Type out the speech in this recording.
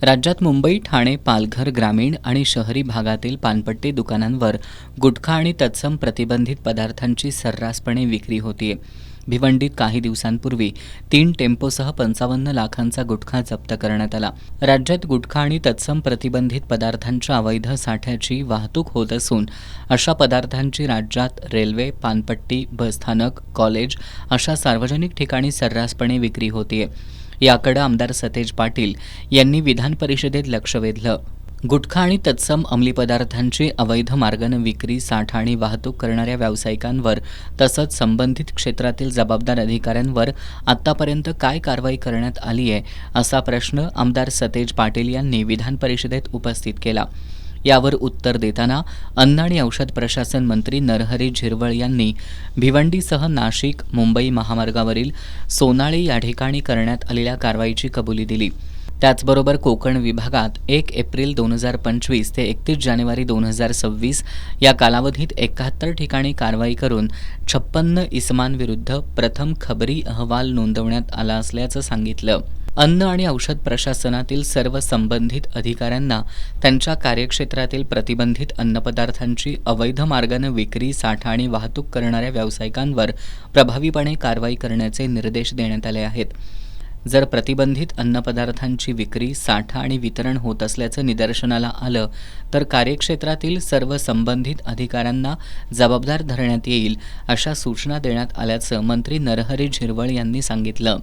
राज्यात मुंबई, ठाणे, पालघर ग्रामीण आणि शहरी भागातील पानपट्टी दुकानांवर गुटखा आणि तत्सम प्रतिबंधित पदार्थांची सर्रासपणे विक्री होतीये. भिवंडीत काही दिवसांपूर्वी 3 टेम्पोसह 55 लाखांचा गुटखा जप्त करण्यात आला. राज्यात गुटखा आणि तत्सम प्रतिबंधित पदार्थांच्या अवैध साठ्याची वाहतूक होत असून अशा पदार्थांची राज्यात रेल्वे, पानपट्टी, बसस्थानक, कॉलेज अशा सार्वजनिक ठिकाणी सर्रासपणे विक्री होतीये. याकडे आमदार सतेज पाटील यांनी विधान परिषदेत लक्ष वेधलं. गुटखा आणि तत्सम अंमली पदार्थांची अवैध मार्गानं विक्री, साठा आणि वाहतूक करणाऱ्या व्यावसायिकांवर तसंच संबंधित क्षेत्रातील जबाबदार अधिकाऱ्यांवर आतापर्यंत काय कारवाई करण्यात आली आहे, असा प्रश्न आमदार सतेज पाटील यांनी विधान परिषदेत उपस्थित केला. यावर उत्तर देताना अन्न आणि औषध प्रशासन मंत्री नरहरी झिरवळ यांनी भिवंडीसह नाशिक, मुंबई महामार्गावरील सोनाळी या ठिकाणी करण्यात आलेल्या कारवाईची कबुली दिली. त्याचबरोबर कोकण विभागात 1 एप्रिल 2025 ते 31 जानेवारी 2026 या कालावधीत 71 ठिकाणी कारवाई करून 56 इसमांविरुद्ध प्रथम खबरी अहवाल नोंदवण्यात आला असल्याचं सांगितलं. अन्न आणि औषध प्रशासनातील सर्व संबंधित अधिकाऱ्यांना त्यांच्या कार्यक्षेत्रातील प्रतिबंधित अन्नपदार्थांची अवैध मार्गानं विक्री, साठा आणि वाहतूक करणाऱ्या व्यावसायिकांवर प्रभावीपणे कारवाई करण्याचे निर्देश देण्यात आले आहेत. जर प्रतिबंधित अन्नपदार्थांची विक्री, साठा आणि वितरण होत असल्याचं निदर्शनाला आलं तर कार्यक्षेत्रातील सर्व संबंधित अधिकाऱ्यांना जबाबदार धरण्यात येईल, अशा सूचना देण्यात आल्याचं मंत्री नरहरी झिरवळ यांनी सांगितलं.